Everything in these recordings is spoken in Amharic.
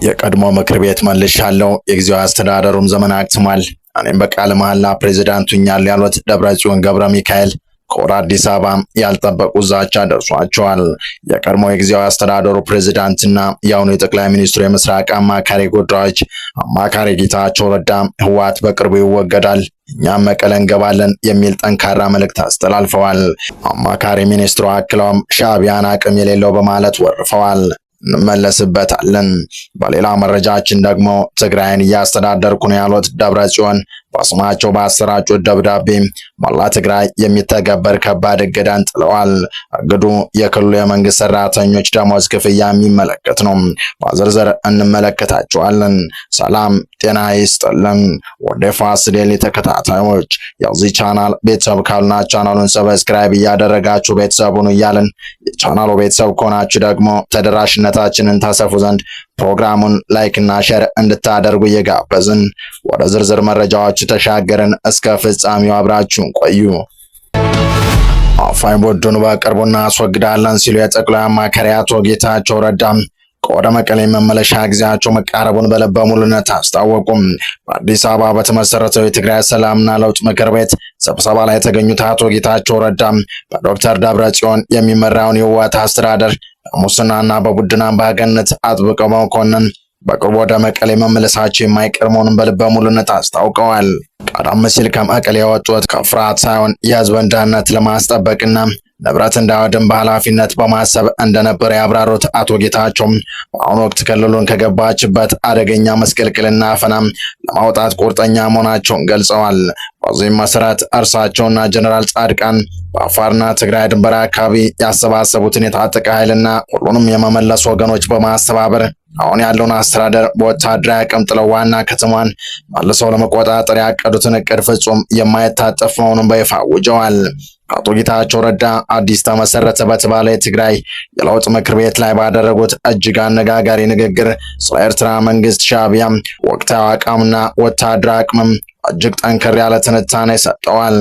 የቀድሞ ምክር ቤት መልሻለሁ፣ የጊዜያዊ አስተዳደሩም ዘመን አክትሟል፣ እኔም በቃለ መሐላ ፕሬዝዳንት ሆኛለሁ ያሉት ደብረጽዮን ገብረ ሚካኤል ከወደ አዲስ አበባ ያልጠበቁት ዛቻ ደርሷቸዋል። የቀድሞ የጊዜያዊ አስተዳደሩ ፕሬዝዳንትና የአሁኑ የጠቅላይ ሚኒስትሩ የምስራቅ አማካሪ ጉዳዮች አማካሪ ጌታቸው ረዳ ህወሓት በቅርቡ ይወገዳል፣ እኛም መቀለ እንገባለን የሚል ጠንካራ መልእክት አስተላልፈዋል። አማካሪ ሚኒስትሩ አክለውም ሻዕቢያን አቅም የሌለው በማለት ወርፈዋል። እንመለስበታለን። በሌላ መረጃችን ደግሞ ትግራይን እያስተዳደርኩ ነው ያሉት ደብረጽዮን በስማቸው ባሰራጩት ደብዳቤ መላ ትግራይ የሚተገበር ከባድ እገዳን ጥለዋል። እግዱ የክልሉ የመንግስት ሰራተኞች ደሞዝ ክፍያ የሚመለከት ነው። በዝርዝር እንመለከታቸዋለን። ሰላም ጤና ይስጥልን ወደ ፋስት ዴይሊ ተከታታዮች የዚህ ቻናል ቤተሰብ ካሉና ቻናሉን ሰብስክራይብ እያደረጋችሁ ቤተሰቡን እያልን የቻናሉ ቤተሰብ ከሆናችሁ ደግሞ ተደራሽነታችንን ታሰፉ ዘንድ ፕሮግራሙን ላይክ እና ሼር እንድታደርጉ እየጋበዝን ወደ ዝርዝር መረጃዎች ተሻገርን። እስከ ፍጻሜው አብራችሁን ቆዩ። አፋኝ ቡድኑ በቅርቡ እናስወግዳለን ሲሉ የጠቅላይ አማካሪ አቶ ጌታቸው ረዳ ከወደ መቀሌ መመለሻ ጊዜያቸው መቃረቡን በልበ ሙሉነት አስታወቁም። በአዲስ አበባ በተመሰረተው የትግራይ ሰላምና ለውጥ ምክር ቤት ስብሰባ ላይ የተገኙት አቶ ጌታቸው ረዳ በዶክተር ደብረጽዮን የሚመራውን የህወሓት አስተዳደር በሙስናና በቡድን አምባገነንነት አጥብቀው በመኮነን በቅርቡ ወደ መቀሌ መመለሳቸው የማይቀር መሆኑን በልበ ሙሉነት አስታውቀዋል። ቀደም ሲል ከመቀሌ የወጡት ከፍርሃት ሳይሆን የህዝብን ደህንነት ለማስጠበቅና ንብረት እንዳይወድም በኃላፊነት በማሰብ እንደነበረ ያብራሩት አቶ ጌታቸው በአሁኑ ወቅት ክልሉን ከገባችበት አደገኛ መስቀልቅልና አፈና ለማውጣት ቁርጠኛ መሆናቸውን ገልጸዋል። በዚህም መሰረት እርሳቸውና ጀነራል ጻድቃን በአፋርና ትግራይ ድንበር አካባቢ ያሰባሰቡትን የታጠቀ ኃይልና ሁሉንም የመመለስ ወገኖች በማስተባበር አሁን ያለውን አስተዳደር በወታደራዊ አቅም ጥለው ዋና ከተማን መልሰው ለመቆጣጠር ያቀዱትን እቅድ ፍጹም የማይታጠፍ መሆኑን በይፋ አውጀዋል። አቶ ጌታቸው ረዳ አዲስ ተመሰረተ በተባለ የትግራይ የለውጥ ምክር ቤት ላይ ባደረጉት እጅግ አነጋጋሪ ንግግር ስለ ኤርትራ መንግስት፣ ሻዕቢያ ወቅታዊ አቋምና ወታደራዊ አቅምም እጅግ ጠንከር ያለ ትንታኔ ሰጥተዋል።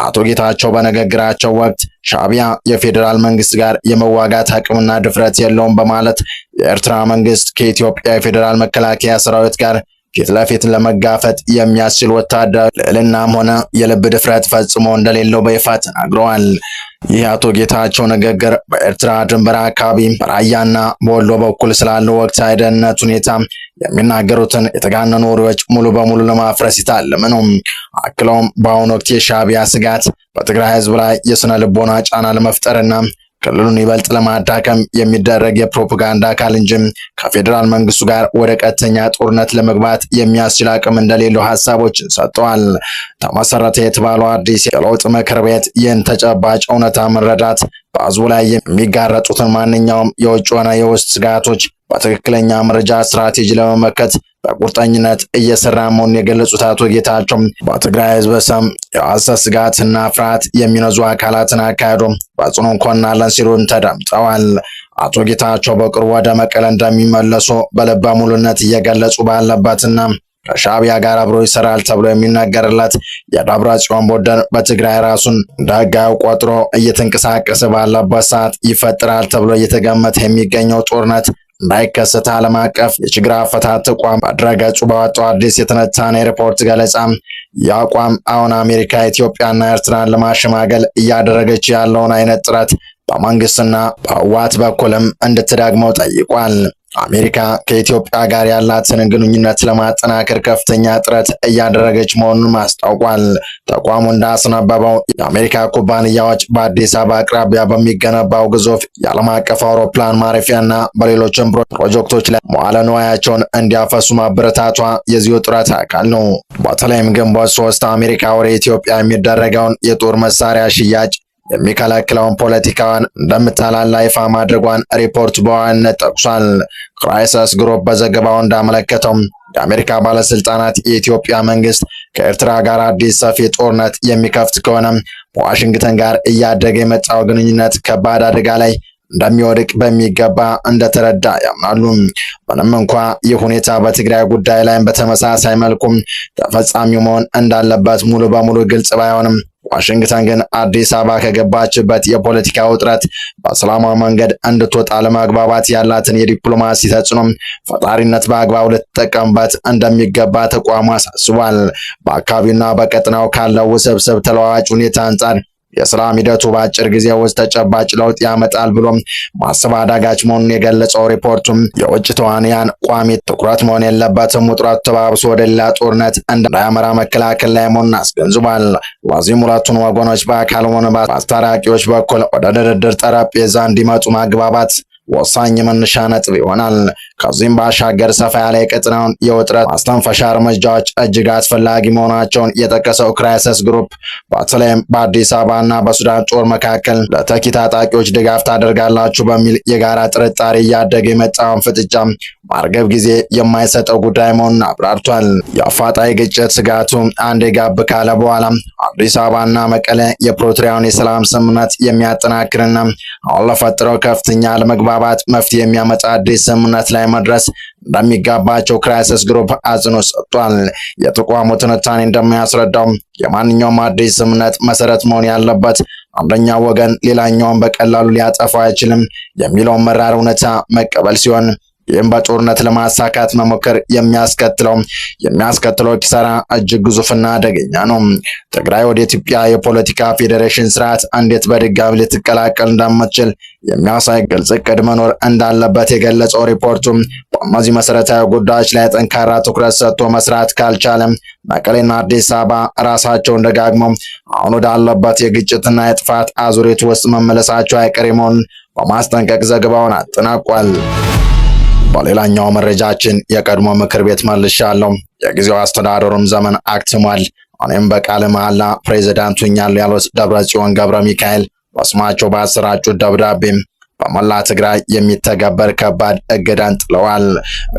አቶ ጌታቸው በንግግራቸው ወቅት ሻዕቢያ የፌዴራል መንግስት ጋር የመዋጋት አቅምና ድፍረት የለውም በማለት የኤርትራ መንግስት ከኢትዮጵያ የፌዴራል መከላከያ ሰራዊት ጋር ፊት ለፊት ለመጋፈጥ የሚያስችል ወታደራዊ ልዕልናም ሆነ የልብ ድፍረት ፈጽሞ እንደሌለው በይፋ ተናግረዋል። ይህ አቶ ጌታቸው ንግግር በኤርትራ ድንበር አካባቢ በራያና በወሎ በኩል ስላለው ወቅታዊ ደህንነት ሁኔታ የሚናገሩትን የተጋነኑ ወሬዎች ሙሉ በሙሉ ለማፍረስ የታለመ ነው። አክለውም በአሁኑ ወቅት የሻዕቢያ ስጋት በትግራይ ህዝብ ላይ የስነ ልቦና ጫና ለመፍጠርና ክልሉን ይበልጥ ለማዳከም የሚደረግ የፕሮፓጋንዳ አካል እንጂ ከፌዴራል መንግስቱ ጋር ወደ ቀጥተኛ ጦርነት ለመግባት የሚያስችል አቅም እንደሌለው ሀሳቦችን ሰጥተዋል። ተመሰረተ የተባለው አዲስ የለውጥ ምክር ቤት ይህን ተጨባጭ እውነታ መረዳት በህዝቡ ላይ የሚጋረጡትን ማንኛውም የውጭ ሆነ የውስጥ ስጋቶች በትክክለኛ መረጃ ስትራቴጂ ለመመከት በቁርጠኝነት እየሰራ መሆኑን የገለጹት አቶ ጌታቸው በትግራይ ህዝብ ስም የሐሰት ስጋትና ፍርሃት የሚነዙ አካላትን አካሄዱ በጽኑ እንኮንናለን ሲሉም ተደምጠዋል። አቶ ጌታቸው በቅርቡ ወደ መቀለ እንደሚመለሱ በልበ ሙሉነት እየገለጹ ባለበትና ከሻዕቢያ ጋር አብሮ ይሰራል ተብሎ የሚነገርለት የደብረጽዮን ቡድን በትግራይ ራሱን እንደ ህጋዊ ቆጥሮ እየተንቀሳቀሰ ባለበት ሰዓት ይፈጠራል ተብሎ እየተገመተ የሚገኘው ጦርነት እንዳይከሰት ዓለም አቀፍ የችግር አፈታት ተቋም በድረገጹ ባወጣው አዲስ የትንታኔ ሪፖርት ገለጻ የአቋም አሁን አሜሪካ ኢትዮጵያና ኤርትራን ለማሸማገል እያደረገች ያለውን አይነት ጥረት በመንግስትና በህወሓት በኩልም እንድትደግመው ጠይቋል። አሜሪካ ከኢትዮጵያ ጋር ያላትን ግንኙነት ለማጠናከር ከፍተኛ ጥረት እያደረገች መሆኑን አስታውቋል። ተቋሙ እንዳስነበበው የአሜሪካ ኩባንያዎች በአዲስ አበባ አቅራቢያ በሚገነባው ግዙፍ የዓለም አቀፍ አውሮፕላን ማረፊያና በሌሎችም ፕሮጀክቶች ላይ መዋለ ንዋያቸውን እንዲያፈሱ ማበረታቷ የዚሁ ጥረት አካል ነው። በተለይም ግንቦት 3 አሜሪካ ወደ ኢትዮጵያ የሚደረገውን የጦር መሳሪያ ሽያጭ የሚከለክለውን ፖለቲካዋን እንደምታላላ ይፋ ማድረጓን ሪፖርት በዋናነት ጠቅሷል። ክራይሲስ ግሩፕ በዘገባው እንዳመለከተው የአሜሪካ ባለስልጣናት የኢትዮጵያ መንግስት ከኤርትራ ጋር አዲስ ሰፊ ጦርነት የሚከፍት ከሆነ በዋሽንግተን ጋር እያደገ የመጣው ግንኙነት ከባድ አደጋ ላይ እንደሚወድቅ በሚገባ እንደተረዳ ያምናሉ። ምንም እንኳ ይህ ሁኔታ በትግራይ ጉዳይ ላይ በተመሳሳይ መልኩ ተፈጻሚ መሆን እንዳለበት ሙሉ በሙሉ ግልጽ ባይሆንም ዋሽንግተን ግን አዲስ አበባ ከገባችበት የፖለቲካ ውጥረት በሰላማዊ መንገድ እንድትወጣ ለማግባባት ያላትን የዲፕሎማሲ ተጽዕኖ ፈጣሪነት በአግባቡ ልትጠቀምበት እንደሚገባ ተቋሙ አሳስቧል። በአካባቢውና በቀጠናው ካለው ውስብስብ ተለዋዋጭ ሁኔታ አንጻር የሰላም ሂደቱ በአጭር ጊዜ ውስጥ ተጨባጭ ለውጥ ያመጣል ብሎም ማሰብ አዳጋች መሆኑን የገለጸው ሪፖርቱም የውጭ ተዋንያን ቋሚ ትኩረት መሆን የለበትም፣ ውጥረቱ ተባብሶ ወደ ሌላ ጦርነት እንዳያመራ መከላከል ላይ መሆኑን አስገንዝቧል። ለዚህም ሁለቱን ወገኖች በአካል ሆነ በአስታራቂዎች በኩል ወደ ድርድር ጠረጴዛ እንዲመጡ ማግባባት ወሳኝ መነሻ ነጥብ ይሆናል። ከዚህም ባሻገር ሰፋ ያለ የቀጠናውን የውጥረት ማስተንፈሻ እርምጃዎች እጅግ አስፈላጊ መሆናቸውን የጠቀሰው ክራይሲስ ግሩፕ በተለይም በአዲስ አበባና በሱዳን ጦር መካከል ለተኪ ታጣቂዎች ድጋፍ ታደርጋላችሁ በሚል የጋራ ጥርጣሬ እያደገ የመጣውን ፍጥጫ ማርገብ ጊዜ የማይሰጠው ጉዳይ መሆኑን አብራርቷል። የአፋጣኝ ግጭት ስጋቱ አንዴ ጋብ ካለ በኋላ አዲስ አበባና መቀለ የፕሪቶሪያውን የሰላም ስምምነት የሚያጠናክርና አሁን ለፈጠረው ከፍተኛ አለመግባባት መፍትሄ የሚያመጣ አዲስ ስምምነት ላይ መድረስ እንደሚገባቸው ክራይሲስ ግሩፕ አጽንኦት ሰጥቷል። የተቋሙ ትንታኔ እንደሚያስረዳው የማንኛውም አዲስ ስምምነት መሰረት መሆን ያለበት አንደኛው ወገን ሌላኛውን በቀላሉ ሊያጠፋው አይችልም የሚለውን መራር እውነታ መቀበል ሲሆን ይህም በጦርነት ለማሳካት መሞከር የሚያስከትለው ኪሳራ እጅግ ግዙፍና አደገኛ ነው። ትግራይ ወደ ኢትዮጵያ የፖለቲካ ፌዴሬሽን ስርዓት እንዴት በድጋሚ ልትቀላቀል እንደምትችል የሚያሳይ ግልጽ እቅድ መኖር እንዳለበት የገለጸው ሪፖርቱ በእነዚህ መሰረታዊ ጉዳዮች ላይ ጠንካራ ትኩረት ሰጥቶ መስራት ካልቻለም መቀሌና አዲስ አበባ ራሳቸውን ደጋግመው አሁን ወዳለበት የግጭትና የጥፋት አዙሪት ውስጥ መመለሳቸው አይቀሬ መሆኑን በማስጠንቀቅ ዘገባውን አጠናቋል። በሌላኛው መረጃችን የቀድሞ ምክር ቤት መልሻለሁ፣ የጊዜው አስተዳደሩም ዘመን አክትሟል፣ እኔም በቃለ መሐላ ፕሬዝዳንት ሆኛለሁ ያሉት ደብረጽዮን ገብረ ሚካኤል በስማቸው ባሰራጩት ደብዳቤም በመላ ትግራይ የሚተገበር ከባድ እገዳን ጥለዋል።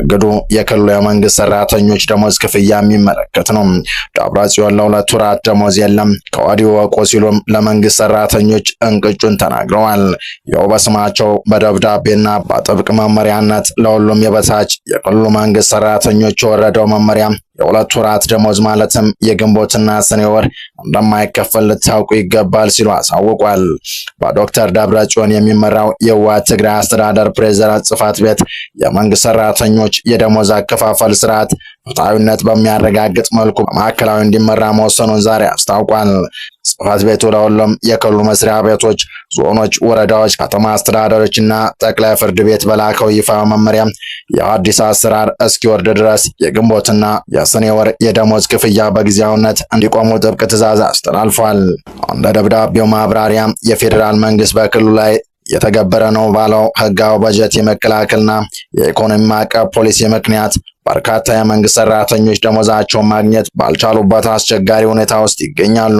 እግዱ የክልሉ የመንግስት ሰራተኞች ደሞዝ ክፍያ የሚመለከት ነው። ደብረጽዮን ለሁለት ወራት ደሞዝ የለም ከወዲሁ ወቁ ሲሉም ለመንግስት ሰራተኞች እንቅጩን ተናግረዋል። ይኸው በስማቸው በደብዳቤና በጥብቅ መመሪያነት ለሁሉም የበታች የክልሉ መንግስት ሰራተኞች የወረደው መመሪያ የሁለት ወራት ደሞዝ ማለትም የግንቦትና ሰኔ ወር እንደማይከፈል ልታውቁ ይገባል ሲሉ አሳውቋል። በዶክተር ደብረጽዮን የሚመራው የህወሓት ትግራይ አስተዳደር ፕሬዝዳንት ጽህፈት ቤት የመንግስት ሰራተኞች የደሞዝ አከፋፈል ስርዓት ፍትሐዊነት በሚያረጋግጥ መልኩ ማዕከላዊ እንዲመራ መወሰኑን ዛሬ አስታውቋል። ጽህፈት ቤቱ ለሁሉም የክልሉ መስሪያ ቤቶች፣ ዞኖች፣ ወረዳዎች፣ ከተማ አስተዳደሮችና ጠቅላይ ፍርድ ቤት በላከው ይፋ መመሪያ የአዲስ አሰራር እስኪወርድ ድረስ የግንቦትና የሰኔ ወር የደሞዝ ክፍያ በጊዜያዊነት እንዲቆሙ ጥብቅ ትዕዛዝ አስተላልፏል። እንደ ደብዳቤው ማብራሪያ የፌዴራል መንግስት በክልሉ ላይ የተገበረ ነው ባለው ህጋዊ በጀት የመከላከልና የኢኮኖሚ ማዕቀብ ፖሊሲ ምክንያት በርካታ የመንግስት ሰራተኞች ደሞዛቸውን ማግኘት ባልቻሉበት አስቸጋሪ ሁኔታ ውስጥ ይገኛሉ።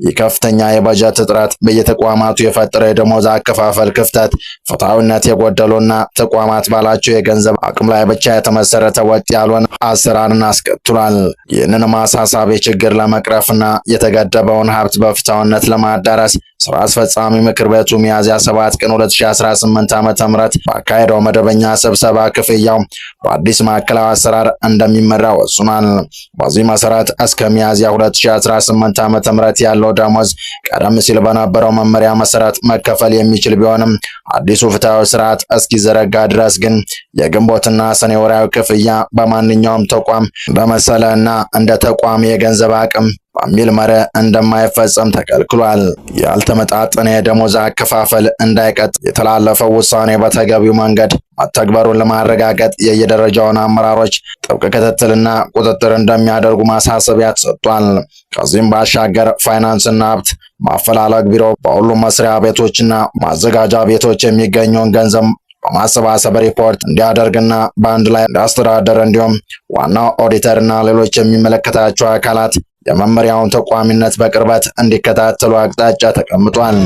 ይህ ከፍተኛ የበጀት እጥረት በየተቋማቱ የፈጠረው የደሞዝ አከፋፈል ክፍተት ፍትሐዊነት የጎደሉና ተቋማት ባላቸው የገንዘብ አቅም ላይ ብቻ የተመሰረተ ወጥ ያልሆነ አሰራርን አስከትሏል። ይህንን ማሳሳቢ ችግር ለመቅረፍና የተገደበውን ሀብት በፍትሐዊነት ለማዳረስ ስራ አስፈጻሚ ምክር ቤቱ ሚያዝያ 7 ቀን 2018 ዓ.ም ባካሄደው መደበኛ ስብሰባ ክፍያው በአዲስ ማዕከላዊ አሰራር እንደሚመራ ወስኗል። በዚህ መሰረት እስከ ሚያዝያ 2018 ዓ.ም ያለው ደሞዝ ቀደም ሲል በነበረው መመሪያ መሰረት መከፈል የሚችል ቢሆንም አዲሱ ፍትሐዊ ስርዓት እስኪዘረጋ ድረስ ግን የግንቦትና ሰኔ ወራዊ ክፍያ በማንኛውም ተቋም በመሰለና እንደ ተቋም የገንዘብ አቅም በሚል መርህ እንደማይፈጸም ተከልክሏል። ያልተመጣጠነ የደሞዝ አከፋፈል እንዳይቀጥል የተላለፈው ውሳኔ በተገቢው መንገድ መተግበሩን ለማረጋገጥ የየደረጃውን አመራሮች ጥብቅ ክትትልና ቁጥጥር እንደሚያደርጉ ማሳሰቢያ ተሰጥቷል። ከዚህም ባሻገር ፋይናንስና ሀብት ማፈላለግ ቢሮ በሁሉም መስሪያ ቤቶችና ማዘጋጃ ቤቶች የሚገኘውን ገንዘብ በማሰባሰብ ሪፖርት እንዲያደርግና በአንድ ላይ እንዲያስተዳደር እንዲሁም ዋናው ኦዲተርና ሌሎች የሚመለከታቸው አካላት የመመሪያውን ተቋሚነት በቅርበት እንዲከታተሉ አቅጣጫ ተቀምጧል።